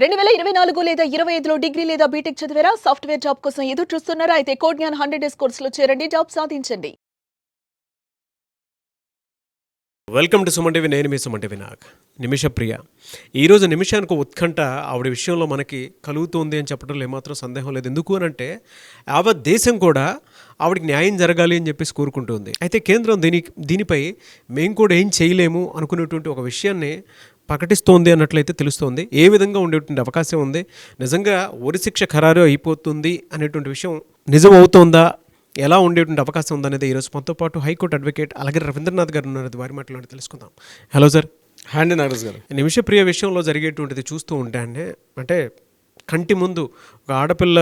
2024 లేదా 25లో డిగ్రీ లేదా బీటెక్ చదివారా? సాఫ్ట్‌వేర్ జాబ్ కోసం ఎదురు చూస్తున్నారా? అయితే కోడ్ జ్ఞాన్ 100 డేస్ కోర్సులో చేరండి. జాబ్ సాధించండి. Welcome to Suman TV. నేను మీ సుమన్ టీవీ నాగ్. నిమిష ప్రియ ఈరోజు నిమిషానికి ఉత్కంఠ ఆవిడ విషయంలో మనకి కలుగుతుంది అని చెప్పడంలో ఏమాత్రం సందేహం లేదు. ఎందుకు అని అంటే యావత్ దేశం కూడా ఆవిడకి న్యాయం జరగాలి అని చెప్పేసి కోరుకుంటుంది. అయితే కేంద్రం దీనిపై మేము కూడా ఏం చేయలేము అనుకునేటువంటి ఒక విషయాన్ని ప్రకటిస్తోంది అన్నట్లయితే తెలుస్తోంది. ఏ విధంగా ఉండేటువంటి అవకాశం ఉంది, నిజంగా ఉరి శిక్ష ఖరారు అయిపోతుంది అనేటువంటి విషయం నిజం అవుతోందా, ఎలా ఉండేటువంటి అవకాశం ఉందనేది ఈరోజు మనతో పాటు హైకోర్టు అడ్వకేట్ అలాగే రవీంద్రనాథ్ గారు ఉన్నారు. వారి మాట్లాడి తెలుసుకుందాం. Hello sir. హ్యాండీ నాగరాజ్ గారు. నిమిషప్రియ విషయంలో జరిగేటువంటిది చూస్తూ ఉంటే అంటే కంటి ముందు ఒక ఆడపిల్ల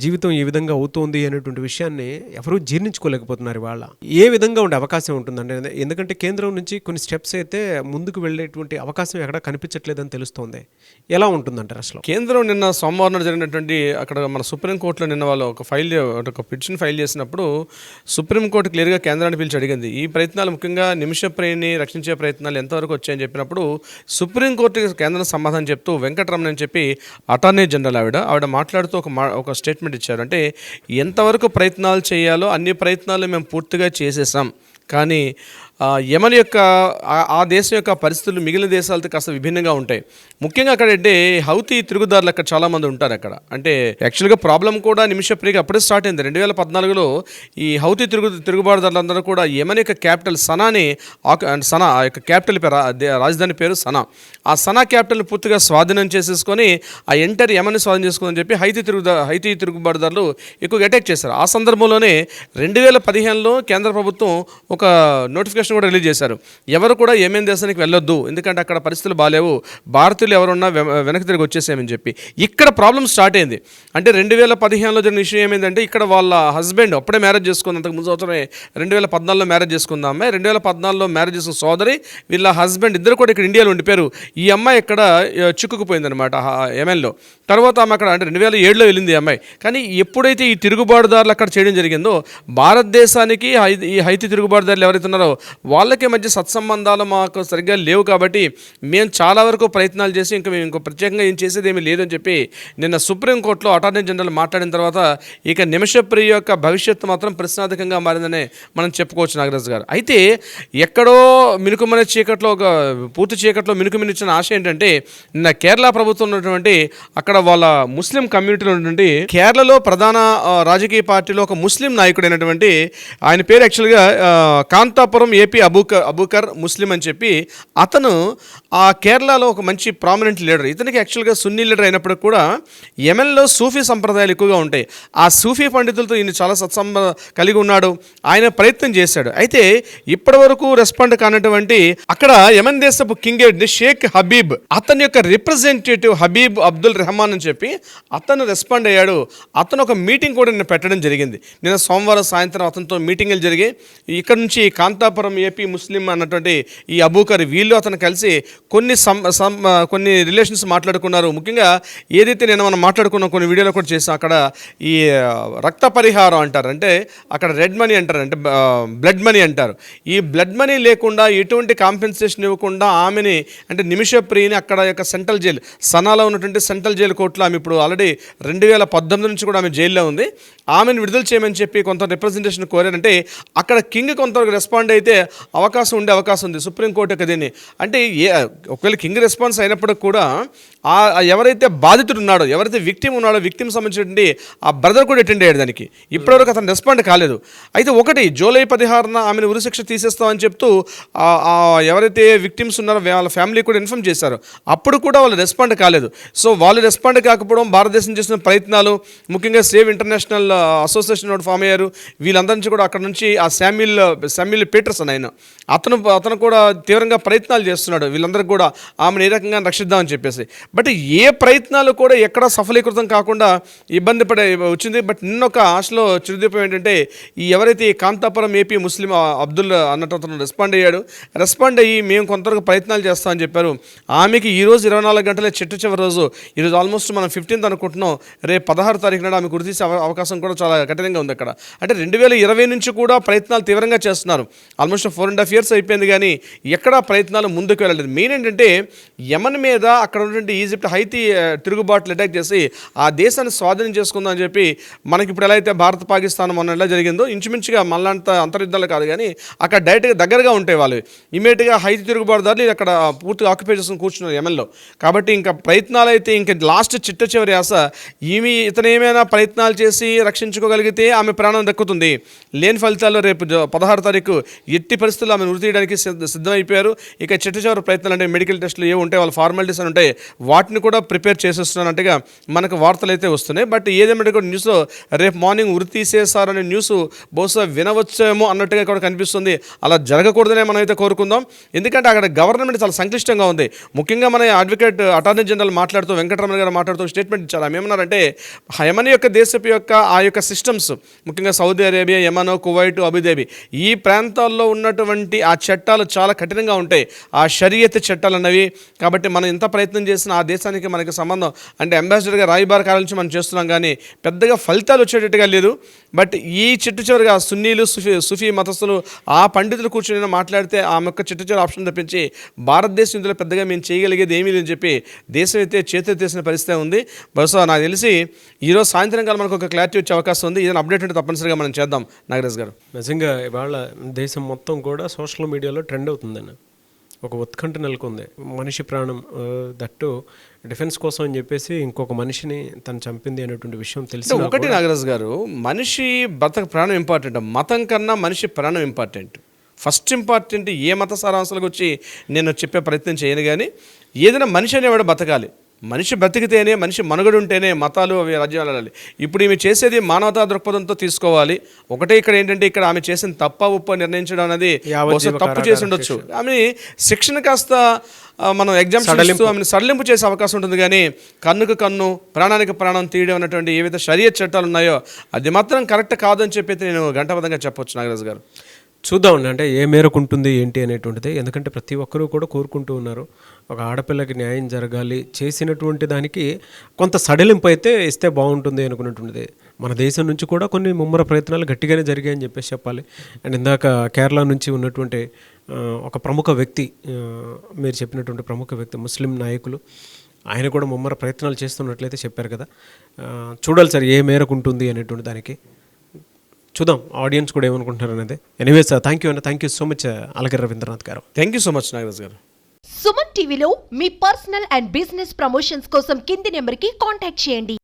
జీవితం ఈ విధంగా అవుతోంది అనేటువంటి విషయాన్ని ఎవరూ జీర్ణించుకోలేకపోతున్నారు. ఇవాళ ఏ విధంగా ఉండే అవకాశం ఉంటుందండి? ఎందుకంటే కేంద్రం నుంచి కొన్ని స్టెప్స్ అయితే ముందుకు వెళ్ళేటువంటి అవకాశం ఎక్కడ కనిపించట్లేదని తెలుస్తోంది. ఎలా ఉంటుందంటారు అసలు? కేంద్రం నిన్న సోమవారం నాడు జరిగినటువంటి అక్కడ మన సుప్రీంకోర్టులో నిన్న వాళ్ళు ఒక పిటిషన్ ఫైల్ చేసినప్పుడు సుప్రీంకోర్టు క్లియర్గా కేంద్రాన్ని పిలిచి అడిగింది. ఈ ప్రయత్నాలు ముఖ్యంగా నిమిషప్రియని రక్షించే ప్రయత్నాలు ఎంతవరకు వచ్చాయని చెప్పినప్పుడు సుప్రీంకోర్టుకి కేంద్రం సమాధానం చెప్తూ వెంకటరమణ అని చెప్పి అటార్నీ జనరల్ ఆవిడ మాట్లాడుతూ ఒక స్టేట్మెంట్ ఇచ్చారు. అంటే ఎంతవరకు ప్రయత్నాలు చేయాలో అన్ని ప్రయత్నాలు మేము పూర్తిగా చేసేసాం, కానీ యమన్ యొక్క ఆ దేశం యొక్క పరిస్థితులు మిగిలిన దేశాలతో కాస్త విభిన్నంగా ఉంటాయి. ముఖ్యంగా అక్కడ అంటే హౌతీ తిరుగుదారులు అక్కడ చాలామంది ఉంటారు అక్కడ. అంటే యాక్చువల్గా ప్రాబ్లం కూడా నిమిషప్రియగా అప్పుడే స్టార్ట్ అయింది. 2014లో ఈ హౌతీ తిరుగుబాటుదారులందరూ కూడా యమన్ యొక్క క్యాపిటల్ సనా ఆ యొక్క క్యాపిటల్ రాజధాని పేరు సనా. ఆ సనా క్యాపిటల్ని పూర్తిగా స్వాధీనం చేసేసుకొని ఆ ఎంటర్ యమన్ని స్వాధీనం చేసుకోని చెప్పి హైతీ తిరుగుబాటుదారులు ఎక్కువగా అటాక్ చేశారు. ఆ సందర్భంలోనే 2015లో కేంద్ర ప్రభుత్వం ఒక నోటిఫికేషన్ కూడా రిలీజ్ చేశారు. ఎవరు కూడా యెమెన్ దేశానికి వెళ్ళొద్దు, ఎందుకంటే అక్కడ పరిస్థితులు బాగాలేవు, భారతీయులు ఎవరున్నా వెనక్కి తిరిగి వచ్చేసామని చెప్పి. ఇక్కడ ప్రాబ్లం స్టార్ట్ అయింది. అంటే 2015లో జరిగిన విషయం ఏమైందంటే ఇక్కడ వాళ్ళ హస్బెండ్ అప్పుడే మ్యారేజ్ చేసుకుంది. అంతకు ముందు సంవత్సరమే 2014లో మ్యారేజ్ చేసుకుంది అమ్మాయి. 2014లో మ్యారేజ్ చేసుకున్న సోదరి వీళ్ళ హస్బెండ్ ఇద్దరు కూడా ఇక్కడ ఇండియాలో ఉండిపోయారు. ఈ అమ్మాయి ఇక్కడ చిక్కుకుపోయిందనమాట యెమెన్లో. తర్వాత ఆమె అక్కడ అంటే 2007లో వెళ్ళింది ఈ అమ్మాయి. కానీ ఎప్పుడైతే ఈ తిరుగుబాటుదారులు అక్కడ చేయడం జరిగిందో భారతదేశానికి ఈ హైతీ తిరుగుబాటుదారులు ఎవరైతే ఉన్నారో వాళ్ళకి మధ్య సత్సంబంధాలు మాకు సరిగ్గా లేవు, కాబట్టి మేము చాలా వరకు ప్రయత్నాలు చేసి మేము ఇంకో ప్రత్యేకంగా ఏం చేసేది ఏమీ లేదని చెప్పి నిన్న సుప్రీంకోర్టులో అటార్నీ జనరల్ మాట్లాడిన తర్వాత ఇక నిమిషప్రియ యొక్క భవిష్యత్తు మాత్రం ప్రశ్నార్థకంగా మారిందనే మనం చెప్పుకోవచ్చు నాగరాజ్ గారు. అయితే ఎక్కడో మినుకుమనే చీకట్లో ఒక పూర్తి చీకట్లో మినుకుమినిచ్చిన ఆశ ఏంటంటే నిన్న కేరళ ప్రభుత్వం ఉన్నటువంటి అక్కడ వాళ్ళ ముస్లిం కమ్యూనిటీలో ఉన్నటువంటి కేరళలో ప్రధాన రాజకీయ పార్టీలో ఒక ముస్లిం నాయకుడైనటువంటి ఆయన పేరు యాక్చువల్గా కాంతాపురం ఏపీ అబూకర్ ముస్లిం అని చెప్పి అతను ఆ కేరళలో ఒక మంచి ప్రామినెంట్ లీడర్. ఇతనికి యాక్చువల్గా సున్నీ లీడర్ అయినప్పటికీ కూడా యెమెన్లో సూఫీ సంప్రదాయాలు ఎక్కువగా ఉంటాయి. ఆ సూఫీ పండితులతో ఈయన చాలా కలిగి ఉన్నాడు. ఆయన ప్రయత్నం చేశాడు. అయితే ఇప్పటి వరకు రెస్పాండ్ కానటువంటి అక్కడ యెమెన్ దేశపు కింగ్ షేక్ హబీబ్ అతని యొక్క రిప్రజెంటేటివ్ హబీబ్ అబ్దుల్ రెహమాన్ అని చెప్పి అతను రెస్పాండ్ అయ్యాడు. అతను ఒక మీటింగ్ కూడా నిన్న పెట్టడం జరిగింది. నిన్న సోమవారం సాయంత్రం అతనితో మీటింగ్లు జరిగాయి. ఇక్కడ నుంచి కాంతాపురం ఏపీ ముస్లిం అన్నటువంటి ఈ అబూకర్ వీళ్ళు అతను కలిసి కొన్ని రిలేషన్స్ మాట్లాడుకున్నారు. ముఖ్యంగా ఏదైతే నేను మనం మాట్లాడుకున్న కొన్ని వీడియోలో కూడా చేసాం. అక్కడ ఈ రక్త పరిహారం అంటారు, అంటే అక్కడ రెడ్ మనీ అంటారు, అంటే బ్లడ్ మనీ అంటారు. ఈ బ్లడ్ మనీ లేకుండా ఎటువంటి కాంపెన్సేషన్ ఇవ్వకుండా ఆమెని అంటే నిమిషప్రియని అక్కడ యొక్క సెంట్రల్ జైలు సనాలో ఉన్నటువంటి సెంట్రల్ జైలు కోర్టులో ఆమె ఇప్పుడు ఆల్రెడీ 2018 నుంచి కూడా ఆమె జైల్లో ఉంది. ఆమెను విడుదల చేయమని చెప్పి కొంత రిప్రజెంటేషన్ కోరారంటే అక్కడ కింగ్ కొంతవరకు రెస్పాండ్ అయితే అవకాశం ఉంది సుప్రీంకోర్టు యొక్క దీన్ని. అంటే ఒకవేళ కింగ్ రెస్పాన్స్ అయినప్పటికి కూడా ఎవరైతే బాధితుడు ఉన్నాడో, ఎవరైతే విక్టిమ్ ఉన్నాడో, విక్టిమ్ సంబంధించినటువంటి ఆ బ్రదర్ కూడా అటెండ్ అయ్యాడు దానికి. ఇప్పటివరకు అతను రెస్పాండ్ కాలేదు. అయితే ఒకటి జూలై 16న ఆమెను ఉరిశిక్ష తీసేస్తామని చెప్తూ ఎవరైతే విక్టిమ్స్ ఉన్నారో వాళ్ళ ఫ్యామిలీ కూడా ఇన్ఫార్మ్ చేశారు. అప్పుడు కూడా వాళ్ళు రెస్పాండ్ కాలేదు. సో వాళ్ళు రెస్పాండ్ కాకపోవడం భారతదేశం చేసిన ప్రయత్నాలు, ముఖ్యంగా సేవ్ ఇంటర్నేషనల్ అసోసియేషన్ వాడు ఫామ్ అయ్యారు. వీళ్ళందరి నుంచి కూడా అక్కడ నుంచి ఆ శామ్యుల్ పీటర్సన్ ఆయన అతను కూడా తీవ్రంగా ప్రయత్నాలు చేస్తున్నాడు వీళ్ళందరికీ కూడా ఆమెను ఏ రకంగా రక్షిద్దామని చెప్పేసి. బట్ ఏ ప్రయత్నాలు కూడా ఎక్కడ సఫలీకృతం కాకుండా ఇబ్బంది వచ్చింది. బట్ నిన్నొక ఆశలో చిరుదీపం ఏంటంటే ఈ ఎవరైతే కాంతాపురం ఏపీ ముస్లిం అబ్దుల్ అన్నట్టు అతను రెస్పాండ్ అయ్యి మేము కొంతవరకు ప్రయత్నాలు చేస్తామని చెప్పారు. ఆమెకి ఈరోజు 24 గంటలే చివరి రోజు. ఈరోజు ఆల్మోస్ట్ మనం 15th అనుకుంటున్నాం. రేపు 16 తారీఖు నాడు ఆమె గుర్తించే అవకాశం కూడా చాలా కఠినంగా ఉంది అక్కడ. అంటే 2020 నుంచి కూడా ప్రయత్నాలు తీవ్రంగా చేస్తున్నారు. ఆల్మోస్ట్ 4.5 years అయిపోయింది, కానీ ఎక్కడా ప్రయత్నాలు ముందుకు వెళ్ళలేదు. మెయిన్ ఏంటంటే యెమెన్ మీద అక్కడ ఉన్నటువంటి ఈజిప్ట్ హైతీ తిరుగుబాట్లు అటాక్ చేసి ఆ దేశాన్ని స్వాధీనం చేసుకుందాం అని చెప్పి మనకి ఇప్పుడు ఎలా అయితే భారత్ పాకిస్తాన్ మొన్న ఎలా జరిగిందో ఇంచుమించుగా మళ్ళంత అంతర్యుద్ధాలు కాదు కానీ అక్కడ డైరెక్ట్గా దగ్గరగా ఉంటాయి వాళ్ళు. ఇమీడియట్గా హైతీ తిరుగుబాటుదారులు అక్కడ పూర్తిగా ఆక్యుపై చేసుకుని కూర్చున్నారు యెమెన్లో. కాబట్టి ఇంకా ప్రయత్నాలు అయితే ఇంకా లాస్ట్ చిట్ట చివరి ఆశ ఇతను ఏమైనా ప్రయత్నాలు చేసి రక్షించుకోగలిగితే ఆమె ప్రాణం దక్కుతుంది. లేని ఫలితాల్లో రేపు 16 తారీఖు ఎట్టి పరిస్థితుల్లో ఆమె ఉరి తీయడానికి సిద్ధమైపోయారు. ఇక చిట్ట చివరి ప్రయత్నాలు అంటే మెడికల్ టెస్టులు ఏ ఉంటాయి, వాళ్ళ ఫార్మాలిటీస్ అని ఉంటాయి, వాటిని కూడా ప్రిపేర్ చేసేస్తున్నట్టుగా మనకు వార్తలు అయితే వస్తున్నాయి. బట్ ఏదేమంటే కూడా న్యూస్లో రేపు మార్నింగ్ ఉరి తీసేస్తారనే న్యూస్ బహుశా వినవచ్చేమో అన్నట్టుగా కూడా కనిపిస్తుంది. అలా జరగకూడదనే మనం అయితే కోరుకుందాం. ఎందుకంటే అక్కడ గవర్నమెంట్ చాలా సంక్లిష్టంగా ఉంది. ముఖ్యంగా మన అడ్వకేట్ అటార్నీ జనరల్ మాట్లాడుతూ వెంకటరమణ గారు మాట్లాడుతూ స్టేట్మెంట్ ఇచ్చారు. ఆమె ఏమన్నారంటే యెమెన్ యొక్క దేశపు యొక్క ఆ యొక్క సిస్టమ్స్, ముఖ్యంగా Saudi Arabia, Yemen, Kuwait, Abu Dhabi ఈ ప్రాంతాల్లో ఉన్నటువంటి ఆ చట్టాలు చాలా కఠినంగా ఉంటాయి, ఆ షరియత్ చట్టాలు అన్నవి. కాబట్టి మనం ఎంత ప్రయత్నం చేసినా ఆ దేశానికి మనకి సంబంధం అంటే అంబాసిడర్గా రాయబార కార్యాల నుంచి మనం చేస్తున్నాం కానీ పెద్దగా ఫలితాలు వచ్చేటట్టుగా లేదు. బట్ ఈ చిట్టు చివరిగా సున్నీలు సుఫీ మతస్థులు ఆ పండితులు కూర్చొని మాట్లాడితే ఆమె యొక్క చిట్టు చివరి ఆప్షన్ తప్పించి భారతదేశం ఇందులో పెద్దగా మేము చేయగలిగేది ఏమీ లేదని చెప్పి దేశం అయితే చేతులెత్తేసిన పరిస్థితి ఉంది. బహుశా నాకు తెలిసి ఈరోజు సాయంత్రం కాలం మనకు ఒక క్లారిటీ వచ్చే అవకాశం ఉంది. ఏదైనా అప్డేట్ ఉంటే తప్పనిసరిగా మనం చేద్దాం నాగరాజ్ గారు. నిజంగా ఇవాళ దేశం మొత్తం కూడా సోషల్ మీడియాలో ట్రెండ్ అవుతుందని ఒక ఉత్కంఠ నెలకొంది. మనిషి ప్రాణం దట్టు డిఫెన్స్ కోసం అని చెప్పేసి ఇంకొక మనిషిని తను చంపింది అనేటువంటి విషయం తెలిసి ఒకటి నాగరాజ్ గారు, మనిషి ప్రాణం ఇంపార్టెంట్, మతం కన్నా మనిషి ప్రాణం ఇంపార్టెంట్. ఫస్ట్ ఇంపార్టెంట్ ఏ మత సారాంశాలకు వచ్చి నేను చెప్పే ప్రయత్నం చేయను కానీ ఏదైనా మనిషి అనేవాడు బతకాలి. మనిషి బ్రతికితేనే, మనిషి మనుగడ ఉంటేనే మతాలు అవి రాజ్యాలు వెళ్ళాలి. ఇప్పుడు ఈమె చేసేది మానవతా దృక్పథంతో తీసుకోవాలి. ఒకటే ఇక్కడ ఏంటంటే ఇక్కడ ఆమె చేసిన తప్ప ఉప్పు నిర్ణయించడం అనేది తప్పు చేసి ఉండొచ్చు. ఆమె శిక్షణ కాస్త మనం ఎగ్జామ్స్ ఆమెను సడలింపు చేసే అవకాశం ఉంటుంది కానీ కన్నుకు కన్ను, ప్రాణానికి ప్రాణం తీయడం అన్నటువంటి ఏవైతే షరియత్ చట్టాలు ఉన్నాయో అది మాత్రం కరెక్ట్ కాదని చెప్పి నేను గంటబద్ధంగా చెప్పొచ్చు నాగరాజు గారు. చూద్దామండి అంటే ఏ మేరకు ఉంటుంది ఏంటి అనేటువంటిది. ఎందుకంటే ప్రతి ఒక్కరూ కూడా కోరుకుంటూ ఉన్నారు ఒక ఆడపిల్లకి న్యాయం జరగాలి, చేసినటువంటి దానికి కొంత సడలింపు అయితే ఇస్తే బాగుంటుంది అనుకున్నటువంటిది. మన దేశం నుంచి కూడా కొన్ని ముమ్మర ప్రయత్నాలు గట్టిగానే జరిగాయని చెప్పేసి చెప్పాలి. అండ్ ఇందాక కేరళ నుంచి ఉన్నటువంటి ఒక ప్రముఖ వ్యక్తి, మీరు చెప్పినటువంటి ప్రముఖ వ్యక్తి, ముస్లిం నాయకులు, ఆయన కూడా ముమ్మర ప్రయత్నాలు చేస్తున్నట్లయితే చెప్పారు కదా. చూడాలి సార్ ఏ మేరకు ఉంటుంది అనేటువంటి దానికి. చూద్దాం ఆడియన్స్ కూడా ఏమనుకుంటున్నారు అనేది. Anyways thank you so much Alagiri Ravindranath garu. Thank you so much Nagaraj garu. Suman టీవీలో మీ పర్సనల్ అండ్ బిజినెస్ ప్రమోషన్స్ కోసం కింది నెంబర్కి కాంటాక్ట్ చేయండి.